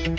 Oi,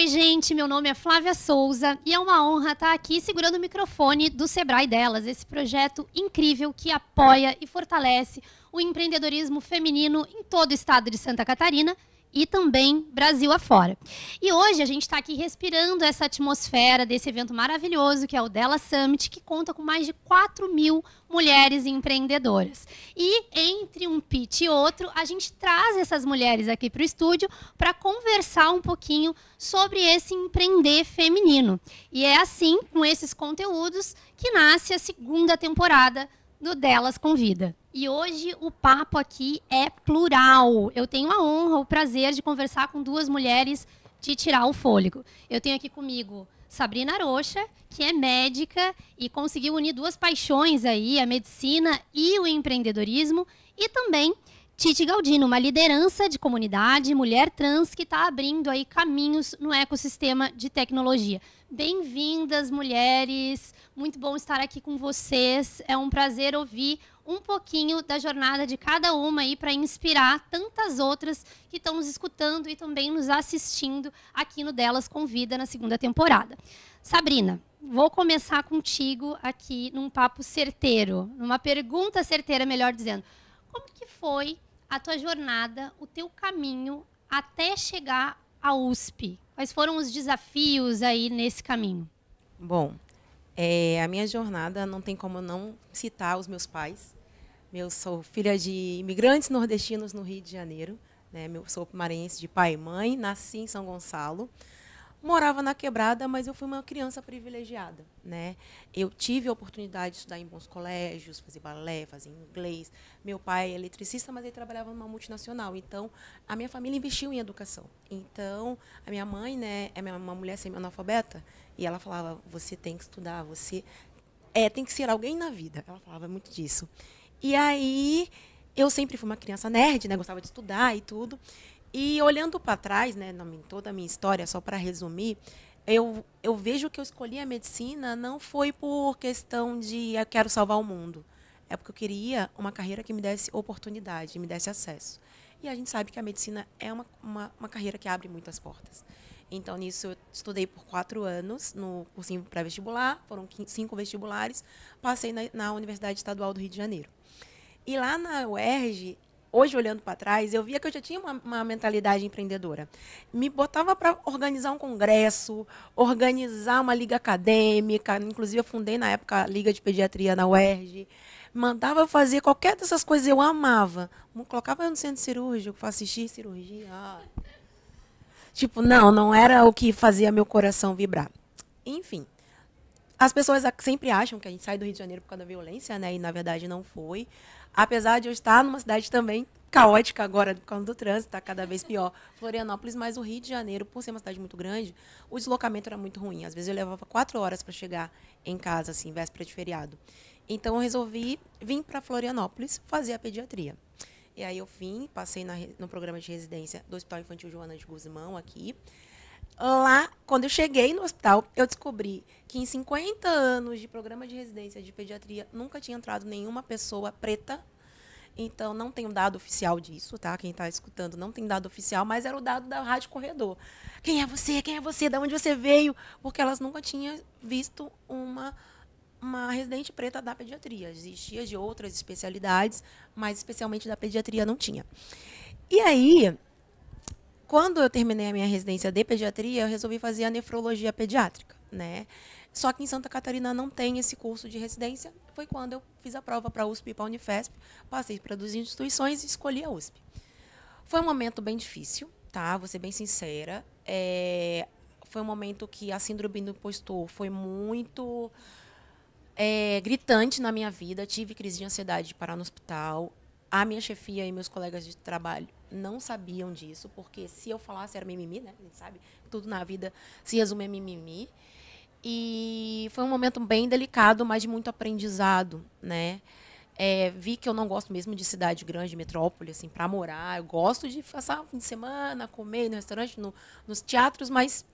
gente, meu nome é Flávia Souza e é uma honra estar aqui segurando o microfone do Sebrae Delas, esse projeto incrível que apoia e fortalece o empreendedorismo feminino em todo o estado de Santa Catarina e também Brasil afora. E hoje a gente está aqui respirando essa atmosfera desse evento maravilhoso que é o Delas Summit, que conta com mais de 4.000 mulheres empreendedoras. E entre um pitch e outro, a gente traz essas mulheres aqui para o estúdio para conversar um pouquinho sobre esse empreender feminino. E é assim, com esses conteúdos, que nasce a segunda temporada do Delas Convida. E hoje o papo aqui é plural. Eu tenho a honra, o prazer de conversar com duas mulheres de tirar o fôlego. Eu tenho aqui comigo Sabrina Arocha, que é médica e conseguiu unir duas paixões aí, a medicina e o empreendedorismo, e também Titi Galdino, uma liderança de comunidade, mulher trans, que está abrindo aí caminhos no ecossistema de tecnologia. Bem-vindas, mulheres. Muito bom estar aqui com vocês. É um prazer ouvir um pouquinho da jornada de cada uma aí para inspirar tantas outras que estão nos escutando e também nos assistindo aqui no Delas Convida na segunda temporada. Sabrina, vou começar contigo aqui num papo certeiro, numa pergunta certeira, melhor dizendo. Como que foi a tua jornada, o teu caminho até chegar à USP? Quais foram os desafios aí nesse caminho? Bom, a minha jornada não tem como não citar os meus pais. Eu sou filha de imigrantes nordestinos no Rio de Janeiro, né? Eu sou maranhense de pai e mãe, nasci em São Gonçalo. Morava na Quebrada, mas eu fui uma criança privilegiada, né? Eu tive a oportunidade de estudar em bons colégios, fazer balé, fazer inglês. Meu pai é eletricista, mas ele trabalhava numa multinacional. Então, a minha família investiu em educação. Então, a minha mãe, né, é uma mulher semi-analfabeta, e ela falava, você tem que estudar, você tem que ser alguém na vida. Ela falava muito disso. E aí, eu sempre fui uma criança nerd, né? Gostava de estudar e tudo. E olhando para trás, né, em toda a minha história, só para resumir, eu vejo que eu escolhi a medicina não foi por questão de eu quero salvar o mundo. É porque eu queria uma carreira que me desse oportunidade, me desse acesso. E a gente sabe que a medicina é uma carreira que abre muitas portas. Então, nisso, eu estudei por 4 anos no cursinho pré-vestibular, foram 5 vestibulares, passei na Universidade Estadual do Rio de Janeiro. E lá na UERJ, hoje, olhando para trás, eu via que eu já tinha uma mentalidade empreendedora. Me botava para organizar um congresso, organizar uma liga acadêmica, inclusive eu fundei na época a Liga de Pediatria na UERJ, mandava fazer qualquer dessas coisas, eu amava. Colocava eu no centro cirúrgico para assistir cirurgia. Tipo, não era o que fazia meu coração vibrar. Enfim, as pessoas sempre acham que a gente sai do Rio de Janeiro por causa da violência, né? E, na verdade, não foi. Apesar de eu estar numa cidade também caótica agora, por causa do trânsito, está cada vez pior. Florianópolis, mas o Rio de Janeiro, por ser uma cidade muito grande, o deslocamento era muito ruim. Às vezes eu levava 4 horas para chegar em casa, assim, véspera de feriado. Então, eu resolvi vir para Florianópolis fazer a pediatria. E aí eu passei no programa de residência do Hospital Infantil Joana de Guzmão, aqui. Lá, quando eu cheguei no hospital, eu descobri que em 50 anos de programa de residência de pediatria, nunca tinha entrado nenhuma pessoa preta. Então, não tem um dado oficial disso, tá? Quem está escutando não tem dado oficial, mas era o dado da Rádio Corredor. Quem é você? Quem é você? De onde você veio? Porque elas nunca tinham visto uma residente preta da pediatria. Existia de outras especialidades, mas especialmente da pediatria não tinha. E aí, quando eu terminei a minha residência de pediatria, eu resolvi fazer a nefrologia pediátrica, né? Só que em Santa Catarina não tem esse curso de residência. Foi quando eu fiz a prova para a USP e para a Unifesp, passei para 2 instituições e escolhi a USP. Foi um momento bem difícil, tá? Vou ser bem sincera. Foi um momento que a síndrome do impostor foi muito gritante na minha vida. Tive crise de ansiedade de parar no hospital. A minha chefia e meus colegas de trabalho não sabiam disso, porque se eu falasse era mimimi, né? A gente sabe, tudo na vida se resume a mimimi. E foi um momento bem delicado, mas de muito aprendizado, né? Vi que eu não gosto mesmo de cidade grande, metrópole, assim, para morar. Eu gosto de passar o fim de semana, comer no restaurante, nos teatros, mas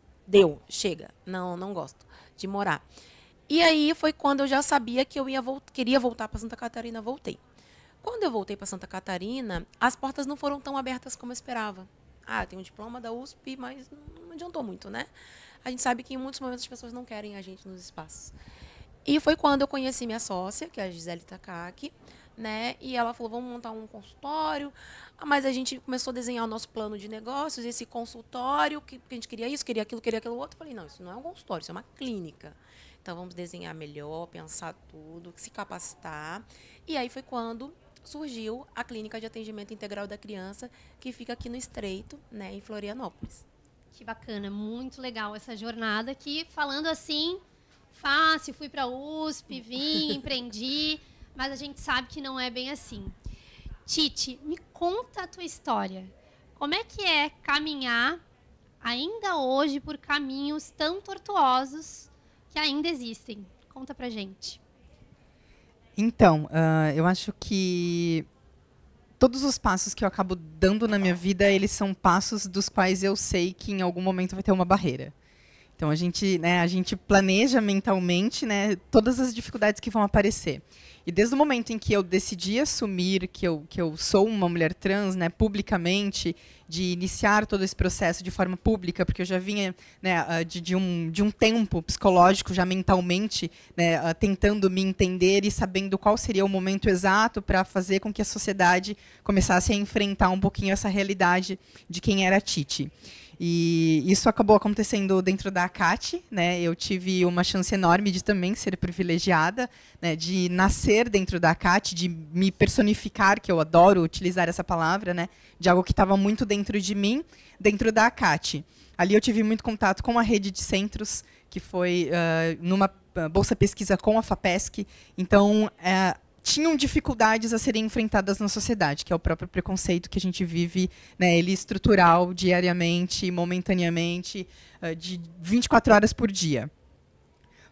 chega. Não gosto. de morar. E aí foi quando eu já sabia que eu queria voltar para Santa Catarina, voltei. Quando eu voltei para Santa Catarina, as portas não foram tão abertas como eu esperava. Ah, tem um diploma da USP, mas não adiantou muito, né? A gente sabe que em muitos momentos as pessoas não querem a gente nos espaços. E foi quando eu conheci minha sócia, que é a Gisele Takaki, né? E ela falou, vamos montar um consultório. Mas a gente começou a desenhar o nosso plano de negócios, esse consultório, que a gente queria isso, queria aquilo outro. Eu falei, não, isso não é um consultório, isso é uma clínica. Então, vamos desenhar melhor, pensar tudo, se capacitar. E aí foi quando surgiu a Clínica de Atendimento Integral da Criança, que fica aqui no Estreito, né, em Florianópolis. Que bacana, muito legal essa jornada que, falando assim, fácil, fui para a USP, vim, empreendi, mas a gente sabe que não é bem assim. Titi, me conta a tua história. Como é que é caminhar ainda hoje por caminhos tão tortuosos que ainda existem? Conta pra gente. Então, eu acho que todos os passos que eu acabo dando na minha vida, eles são passos dos quais eu sei que em algum momento vai ter uma barreira. Então, a gente planeja mentalmente, né, todas as dificuldades que vão aparecer. E desde o momento em que eu decidi assumir que eu sou uma mulher trans, né, publicamente, de iniciar todo esse processo de forma pública, porque eu já vinha, né, de um tempo psicológico, já mentalmente, né, tentando me entender e sabendo qual seria o momento exato para fazer com que a sociedade começasse a enfrentar um pouquinho essa realidade de quem era a Titi. E isso acabou acontecendo dentro da ACAT, né? Eu tive uma chance enorme de também ser privilegiada, né? De nascer dentro da ACAT, de me personificar, que eu adoro utilizar essa palavra, né? De algo que estava muito dentro de mim, dentro da ACAT. Ali eu tive muito contato com a rede de centros, que foi numa bolsa pesquisa com a FAPESC. Então, tinham dificuldades a serem enfrentadas na sociedade, que é o próprio preconceito que a gente vive, né, ele estrutural, diariamente, momentaneamente, de 24 horas por dia.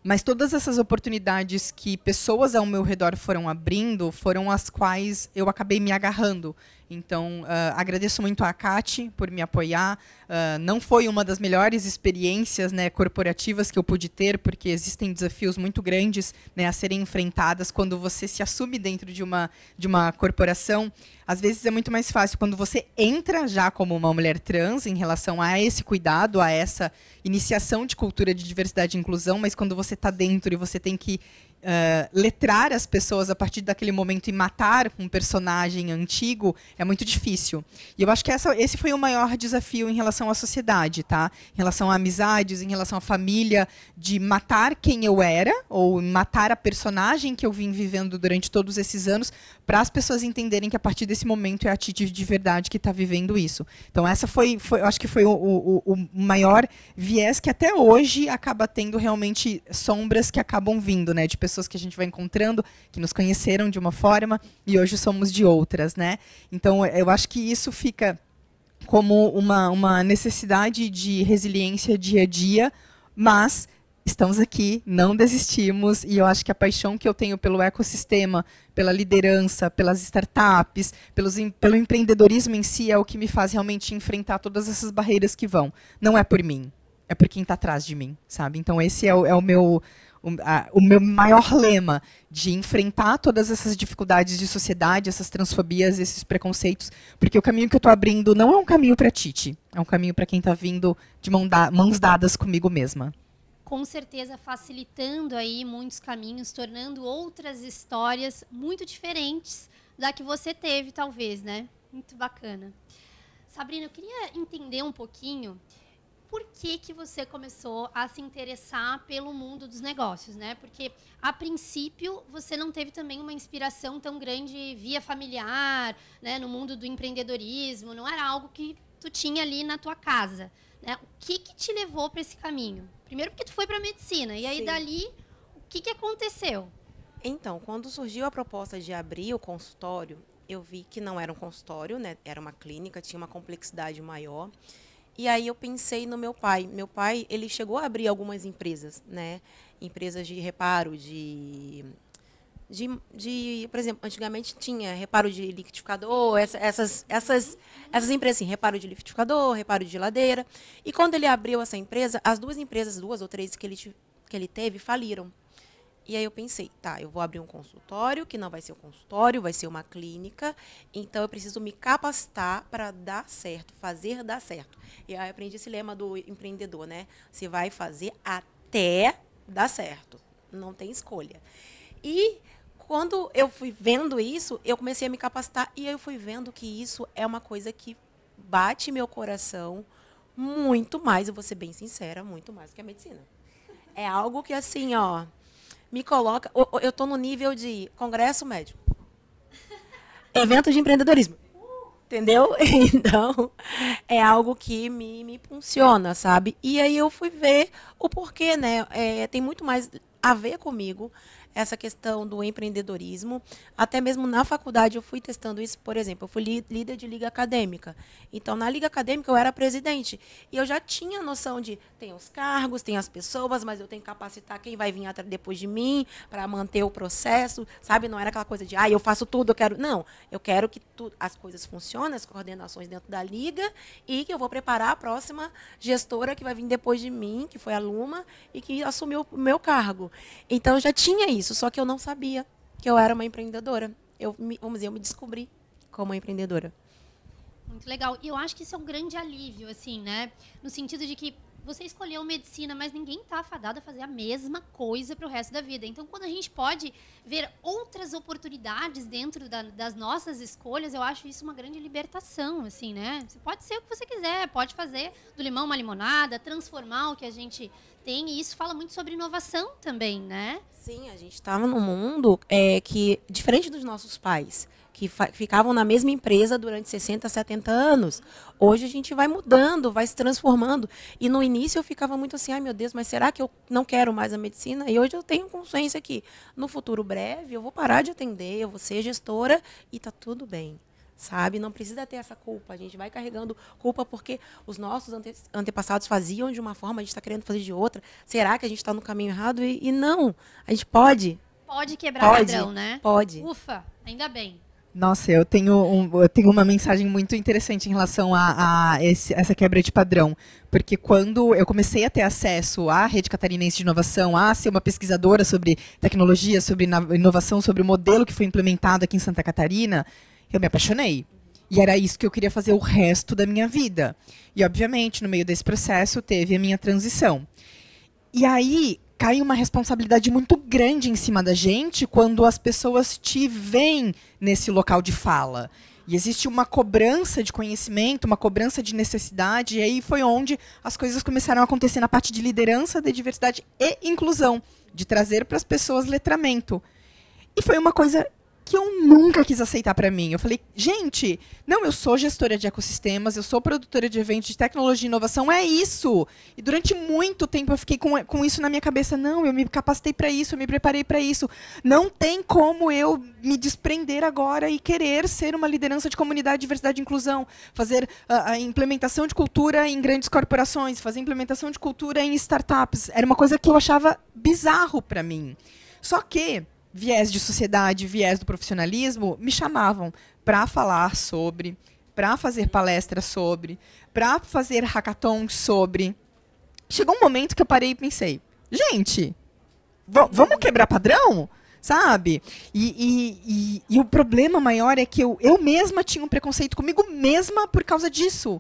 Mas todas essas oportunidades que pessoas ao meu redor foram abrindo, foram as quais eu acabei me agarrando. Então, agradeço muito a Cati por me apoiar. Não foi uma das melhores experiências, né, corporativas que eu pude ter, porque existem desafios muito grandes, né, a serem enfrentadas quando você se assume dentro de uma corporação. Às vezes é muito mais fácil quando você entra já como uma mulher trans em relação a esse cuidado, a essa iniciação de cultura de diversidade e inclusão, mas quando você está dentro e você tem que letrar as pessoas a partir daquele momento e matar um personagem antigo, é muito difícil. E eu acho que esse foi o maior desafio em relação à sociedade, tá? Em relação a amizades, em relação à família, de matar quem eu era, ou matar a personagem que eu vim vivendo durante todos esses anos, para as pessoas entenderem que a partir desse momento é a Titi de verdade que está vivendo isso. Então, essa eu acho que foi o maior viés que até hoje acaba tendo realmente sombras que acabam vindo, né? De pessoas que a gente vai encontrando, que nos conheceram de uma forma e hoje somos de outras, né? Então, eu acho que isso fica como uma necessidade de resiliência dia a dia, mas estamos aqui, não desistimos, e eu acho que a paixão que eu tenho pelo ecossistema, pela liderança, pelas startups, pelo empreendedorismo em si, é o que me faz realmente enfrentar todas essas barreiras que vão. Não é por mim, é por quem está atrás de mim, sabe? Então, esse é o meu maior lema, de enfrentar todas essas dificuldades de sociedade, essas transfobias, esses preconceitos, porque o caminho que eu estou abrindo não é um caminho para a Titi, é um caminho para quem está vindo de mãos dadas comigo mesma. Com certeza facilitando aí muitos caminhos, tornando outras histórias muito diferentes da que você teve, talvez, né? Muito bacana. Sabrina, eu queria entender um pouquinho por que você começou a se interessar pelo mundo dos negócios, né? Porque, a princípio, você não teve também uma inspiração tão grande via familiar, né? No mundo do empreendedorismo, não era algo que tu tinha ali na tua casa, né? O que te levou para esse caminho? Primeiro porque tu foi para a medicina, e aí, sim, dali, o que aconteceu? Então, quando surgiu a proposta de abrir o consultório, eu vi que não era um consultório, né? Era uma clínica, tinha uma complexidade maior. E aí eu pensei no meu pai. Meu pai, ele chegou a abrir algumas empresas, né? Empresas de reparo, por exemplo, antigamente tinha reparo de liquidificador, essas empresas, assim, reparo de liquidificador, reparo de geladeira. E quando ele abriu essa empresa, as duas ou três que ele que ele teve faliram. E aí eu pensei, tá, eu vou abrir um consultório, que não vai ser um consultório, vai ser uma clínica, então eu preciso me capacitar para dar certo, fazer dar certo. E aí eu aprendi esse lema do empreendedor, né? Você vai fazer até dar certo, não tem escolha. E quando eu fui vendo isso, eu comecei a me capacitar e eu fui vendo que isso é uma coisa que bate meu coração muito mais, eu vou ser bem sincera, muito mais que a medicina. É algo que, assim, ó, me coloca... Eu estou no nível de congresso médico. Evento de empreendedorismo. Entendeu? Então, é algo que me impulsiona, sabe? E aí eu fui ver o porquê, né? Tem muito mais a ver comigo essa questão do empreendedorismo. Até mesmo na faculdade eu fui testando isso. Por exemplo, eu fui líder de liga acadêmica. Então, na liga acadêmica eu era presidente. E eu já tinha noção de, tem os cargos, tem as pessoas, mas eu tenho que capacitar quem vai vir depois de mim para manter o processo, sabe? Não era aquela coisa de, eu faço tudo, eu quero... Não, eu quero que as coisas funcionem, as coordenações dentro da liga, e que eu vou preparar a próxima gestora que vai vir depois de mim, que foi a Luma, e que assumiu o meu cargo. Então, eu já tinha isso, só que eu não sabia que eu era uma empreendedora. Vamos dizer, eu me descobri como uma empreendedora. Muito legal. E eu acho que isso é um grande alívio, assim, né? No sentido de que você escolheu medicina, mas ninguém está afadado a fazer a mesma coisa para o resto da vida. Então, quando a gente pode ver outras oportunidades dentro das nossas escolhas, eu acho isso uma grande libertação, assim, né? Você pode ser o que você quiser, pode fazer do limão uma limonada, transformar o que a gente tem, e isso fala muito sobre inovação também, né? Sim, a gente estava num mundo que, diferente dos nossos pais, que ficavam na mesma empresa durante 60, 70 anos. Hoje a gente vai mudando, vai se transformando. E no início eu ficava muito assim, ai meu Deus, mas será que eu não quero mais a medicina? E hoje eu tenho consciência que no futuro breve eu vou parar de atender, eu vou ser gestora e está tudo bem. Sabe? Não precisa ter essa culpa. A gente vai carregando culpa porque os nossos antepassados faziam de uma forma, a gente está querendo fazer de outra. Será que a gente está no caminho errado? E não. A gente pode. Pode quebrar o padrão, né? Pode. Ufa, ainda bem. Nossa, eu tenho uma mensagem muito interessante em relação a essa quebra de padrão. Porque quando eu comecei a ter acesso à Rede Catarinense de Inovação, a ser uma pesquisadora sobre tecnologia, sobre inovação, sobre o modelo que foi implementado aqui em Santa Catarina, eu me apaixonei. E era isso que eu queria fazer o resto da minha vida. E, obviamente, no meio desse processo, teve a minha transição. E aí cai uma responsabilidade muito grande em cima da gente quando as pessoas te veem nesse local de fala. E existe uma cobrança de conhecimento, uma cobrança de necessidade, e aí foi onde as coisas começaram a acontecer na parte de liderança, de diversidade e inclusão, de trazer para as pessoas letramento. E foi uma coisa que eu nunca quis aceitar para mim. Eu falei, gente, não, eu sou gestora de ecossistemas, eu sou produtora de eventos de tecnologia e inovação, é isso. E durante muito tempo eu fiquei com isso na minha cabeça. Não, eu me capacitei para isso, eu me preparei para isso. Não tem como eu me desprender agora e querer ser uma liderança de comunidade, diversidade e inclusão, fazer a implementação de cultura em grandes corporações, fazer implementação de cultura em startups. Era uma coisa que eu achava bizarro para mim. Só que viés de sociedade, viés do profissionalismo, me chamavam para falar sobre, para fazer palestras sobre, para fazer hackathons sobre. Chegou um momento que eu parei e pensei, gente, vamos quebrar padrão? Sabe? E o problema maior é que eu mesma tinha um preconceito comigo mesma por causa disso.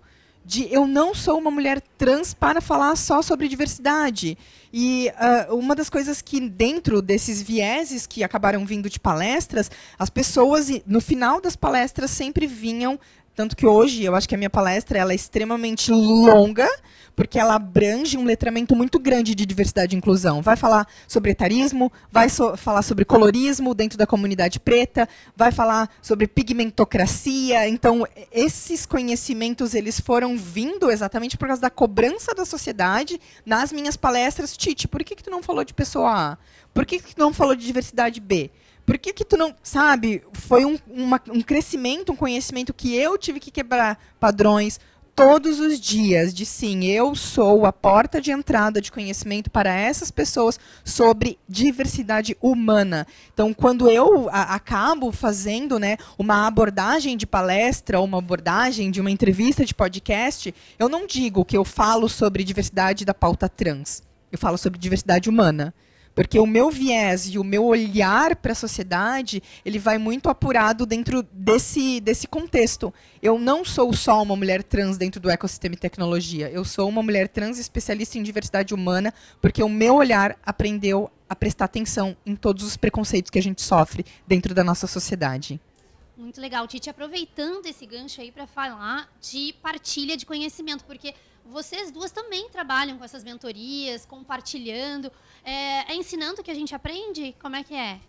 Eu não sou uma mulher trans para falar só sobre diversidade. E uma das coisas que, dentro desses vieses que acabaram vindo de palestras, as pessoas, no final das palestras, sempre vinham. Tanto que hoje, eu acho que a minha palestra ela é extremamente longa, porque ela abrange um letramento muito grande de diversidade e inclusão. Vai falar sobre etarismo, vai falar sobre colorismo dentro da comunidade preta, vai falar sobre pigmentocracia. Então, esses conhecimentos eles foram vindo exatamente por causa da cobrança da sociedade nas minhas palestras. Titi, por que tu não falou de pessoa A? Por que tu não falou de diversidade B? Por que tu não, sabe, foi um crescimento, um conhecimento que eu tive que quebrar padrões todos os dias, de sim, eu sou a porta de entrada de conhecimento para essas pessoas sobre diversidade humana. Então, quando eu acabo fazendo, né, uma abordagem de palestra, ou uma abordagem de uma entrevista de podcast, eu não digo que eu falo sobre diversidade da pauta trans. Eu falo sobre diversidade humana. Porque o meu viés e o meu olhar para a sociedade, ele vai muito apurado dentro desse contexto. Eu não sou só uma mulher trans dentro do ecossistema e tecnologia. Eu sou uma mulher trans especialista em diversidade humana, porque o meu olhar aprendeu a prestar atenção em todos os preconceitos que a gente sofre dentro da nossa sociedade. Muito legal, Titi. Aproveitando esse gancho aí para falar de partilha de conhecimento, porque vocês duas também trabalham com essas mentorias, compartilhando, ensinando o que a gente aprende? Como é que é?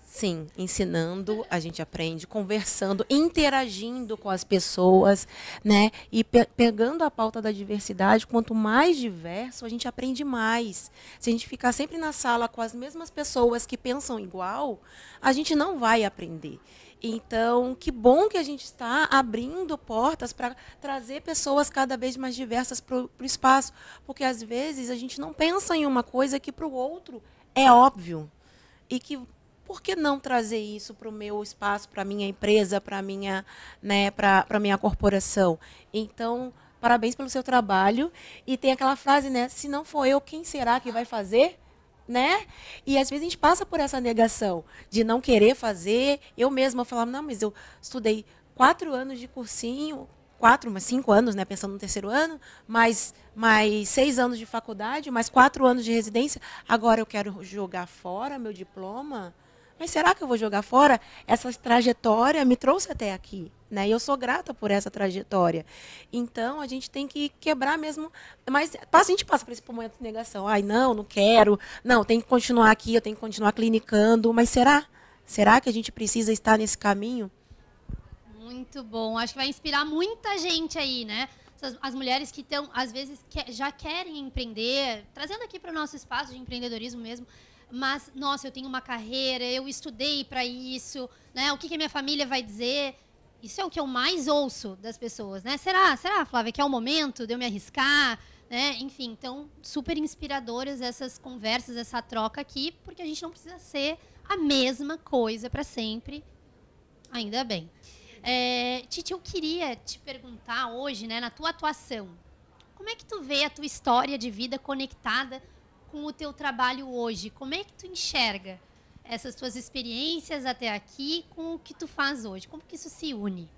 Sim, ensinando, a gente aprende, conversando, interagindo com as pessoas, né? E pegando a pauta da diversidade, quanto mais diverso, a gente aprende mais. Se a gente ficar sempre na sala com as mesmas pessoas que pensam igual, a gente não vai aprender. Então, que bom que a gente está abrindo portas para trazer pessoas cada vez mais diversas para o espaço, porque às vezes a gente não pensa em uma coisa que para o outro é óbvio. E que, por que não trazer isso para o meu espaço, para a minha empresa, para minha, né, para minha corporação? Então, parabéns pelo seu trabalho. E tem aquela frase, né? Se não for eu, quem será que vai fazer? Né? E às vezes a gente passa por essa negação de não querer fazer. Eu mesma falava, não, mas eu estudei 4 anos de cursinho, 5 anos, né, pensando no terceiro ano, mais 6 anos de faculdade, mais 4 anos de residência. Agora eu quero jogar fora meu diploma. Mas será que eu vou jogar fora? Essa trajetória me trouxe até aqui, né? E eu sou grata por essa trajetória. Então, a gente tem que quebrar mesmo. Mas a gente passa por esse momento de negação. Ai, não quero. Não, tem que continuar aqui, eu tenho que continuar clinicando. Mas será? Será que a gente precisa estar nesse caminho? Muito bom. Acho que vai inspirar muita gente aí, né? As mulheres que estão, às vezes, já querem empreender, trazendo aqui para o nosso espaço de empreendedorismo mesmo. Mas, nossa, eu tenho uma carreira, eu estudei para isso, né? O que a minha família vai dizer? Isso é o que eu mais ouço das pessoas, né? Será, Flávia, que é o momento de eu me arriscar? Né? Enfim, então, super inspiradoras essas conversas, essa troca aqui, porque a gente não precisa ser a mesma coisa para sempre, ainda bem. Titi, eu queria te perguntar hoje, né, na tua atuação, como é que tu vê a tua história de vida conectada com o teu trabalho hoje? Como é que tu enxerga essas tuas experiências até aqui com o que tu faz hoje? Como que isso se une?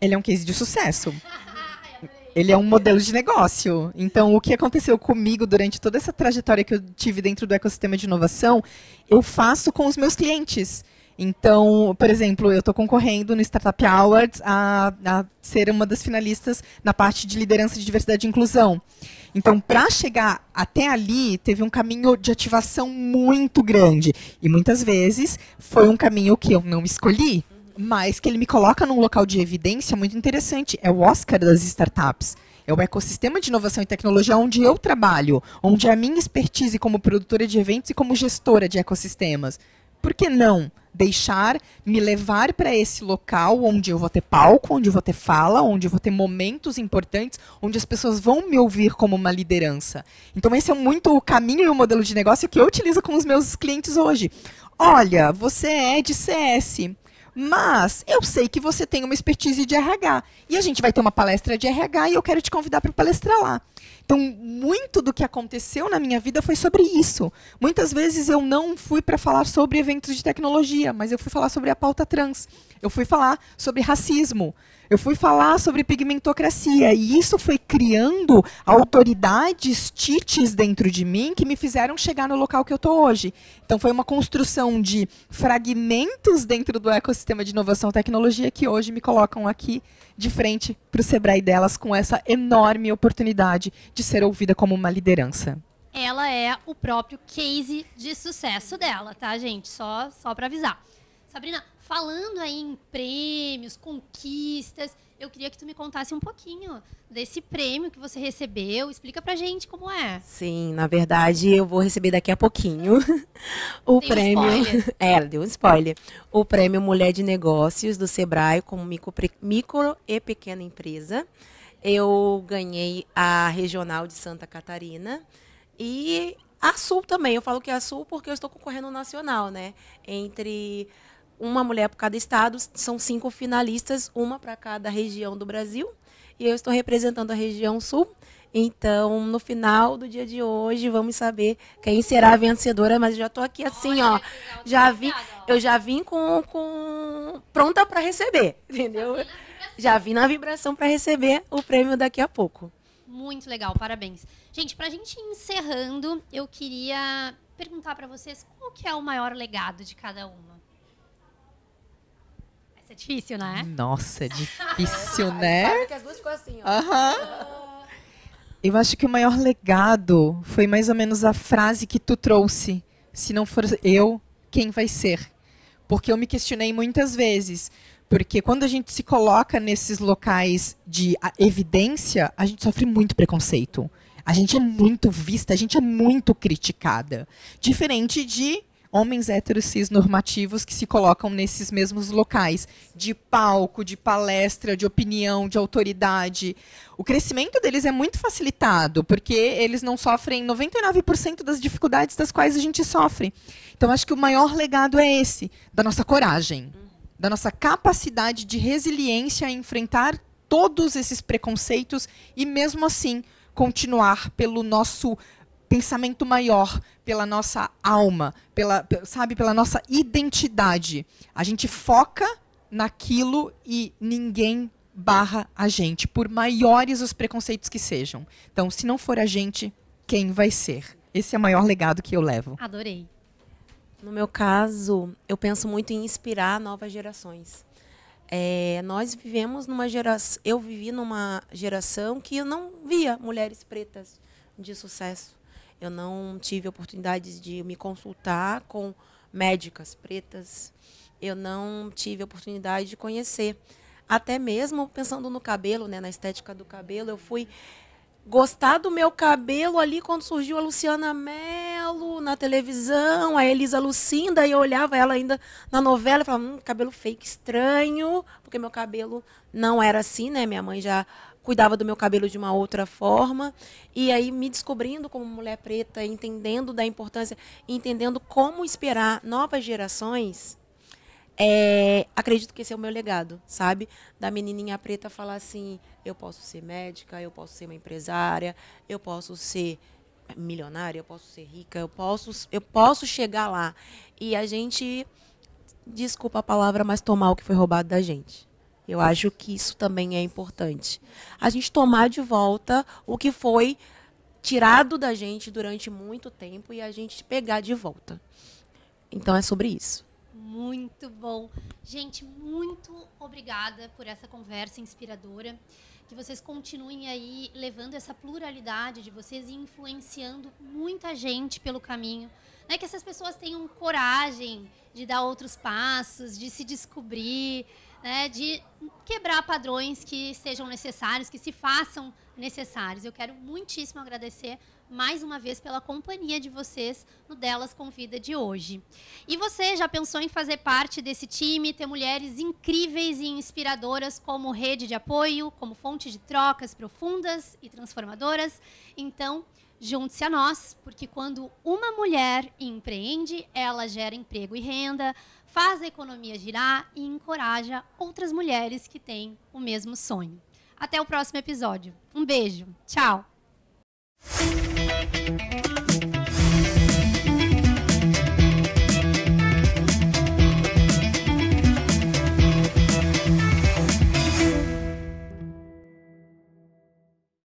Ele é um case de sucesso. Ele é um modelo de negócio. Então, o que aconteceu comigo durante toda essa trajetória que eu tive dentro do ecossistema de inovação, eu faço com os meus clientes. Então, por exemplo, eu estou concorrendo no Startup Awards a ser uma das finalistas na parte de liderança de diversidade e inclusão. Então, para chegar até ali, teve um caminho de ativação muito grande. E muitas vezes foi um caminho que eu não escolhi, mas que ele me coloca num local de evidência muito interessante. É o Oscar das startups. É o ecossistema de inovação e tecnologia onde eu trabalho, onde é a minha expertise como produtora de eventos e como gestora de ecossistemas. Por que não deixar me levar para esse local onde eu vou ter palco, onde eu vou ter fala, onde eu vou ter momentos importantes, onde as pessoas vão me ouvir como uma liderança? Então, esse é muito o caminho e o modelo de negócio que eu utilizo com os meus clientes hoje. Olha, você é de CS, mas eu sei que você tem uma expertise de RH. E a gente vai ter uma palestra de RH e eu quero te convidar para palestrar lá. Então, muito do que aconteceu na minha vida foi sobre isso. Muitas vezes eu não fui para falar sobre eventos de tecnologia, mas eu fui falar sobre a pauta trans. Eu fui falar sobre racismo. Eu fui falar sobre pigmentocracia. E isso foi criando autoridades, tites dentro de mim que me fizeram chegar no local que eu estou hoje. Então, foi uma construção de fragmentos dentro do ecossistema de inovação e tecnologia que hoje me colocam aqui de frente para o Sebrae delas com essa enorme oportunidade de ser ouvida como uma liderança. Ela é o próprio case de sucesso dela, tá, gente? Só para avisar. Sabrina, falando aí em prêmios, conquistas, eu queria que tu me contasse um pouquinho desse prêmio que você recebeu. Explica pra gente como é. Sim, na verdade, eu vou receber daqui a pouquinho o Deu prêmio. spoiler. Ela deu um spoiler. O prêmio Mulher de Negócios do Sebrae como micro e pequena empresa. Eu ganhei a regional de Santa Catarina e a Sul também. Eu falo que é a Sul porque eu estou concorrendo no nacional, né? Entre uma mulher por cada estado, são 5 finalistas, uma para cada região do Brasil. e eu estou representando a região sul. Então, no final do dia de hoje, vamos saber quem será a vencedora, mas já estou aqui assim, ó, eu já vim com pronta para receber, entendeu? Já vim na vibração para receber o prêmio daqui a pouco. Muito legal, parabéns. Gente, para a gente ir encerrando, eu queria perguntar para vocês qual que é o maior legado de cada uma. Essa é difícil, né? Nossa, é difícil, né? Que as duas ficou assim, ó. Eu acho que o maior legado foi mais ou menos a frase que tu trouxe. Se não for eu, quem vai ser? Porque eu me questionei muitas vezes. Porque quando a gente se coloca nesses locais de evidência, a gente sofre muito preconceito. A gente é muito vista, a gente é muito criticada. Diferente de homens héteros cis normativos que se colocam nesses mesmos locais de palco, de palestra, de opinião, de autoridade. O crescimento deles é muito facilitado, porque eles não sofrem 99% das dificuldades das quais a gente sofre. Então, acho que o maior legado é esse, da nossa coragem, da nossa capacidade de resiliência a enfrentar todos esses preconceitos e, mesmo assim, continuar pelo nosso pensamento maior, pela nossa alma, pela nossa identidade. A gente foca naquilo e ninguém barra a gente, por maiores os preconceitos que sejam. Então, se não for a gente, quem vai ser? Esse é o maior legado que eu levo. Adorei. No meu caso, eu penso muito em inspirar novas gerações. Nós vivemos numa geração, eu vivi numa geração que eu não via mulheres pretas de sucesso. Eu não tive oportunidade de me consultar com médicas pretas. Eu não tive oportunidade de conhecer. Até mesmo pensando no cabelo, né, na estética do cabelo, eu fui gostar do meu cabelo ali quando surgiu a Luciana Mello na televisão, a Elisa Lucinda, e eu olhava ela ainda na novela e falava, cabelo fake estranho, porque meu cabelo não era assim, né? Minha mãe já cuidava do meu cabelo de uma outra forma. E aí, me descobrindo como mulher preta, entendendo da importância, entendendo como inspirar novas gerações, acredito que esse é o meu legado, sabe? Da menininha preta falar assim, eu posso ser médica, eu posso ser uma empresária, eu posso ser milionária, eu posso ser rica, eu posso chegar lá. E a gente, desculpa a palavra, mas tomar o que foi roubado da gente. Eu acho que isso também é importante. A gente tomar de volta o que foi tirado da gente durante muito tempo e a gente pegar de volta. Então, é sobre isso. Muito bom. Gente, muito obrigada por essa conversa inspiradora. Que vocês continuem aí levando essa pluralidade de vocês e influenciando muita gente pelo caminho. Que essas pessoas tenham coragem de dar outros passos, de se descobrir, de quebrar padrões que sejam necessários, que se façam necessários. Eu quero muitíssimo agradecer mais uma vez pela companhia de vocês no Delas Convida de hoje. E você já pensou em fazer parte desse time, ter mulheres incríveis e inspiradoras como rede de apoio, como fonte de trocas profundas e transformadoras? Então, junte-se a nós, porque quando uma mulher empreende, ela gera emprego e renda, faz a economia girar e encoraja outras mulheres que têm o mesmo sonho. Até o próximo episódio. Um beijo. Tchau.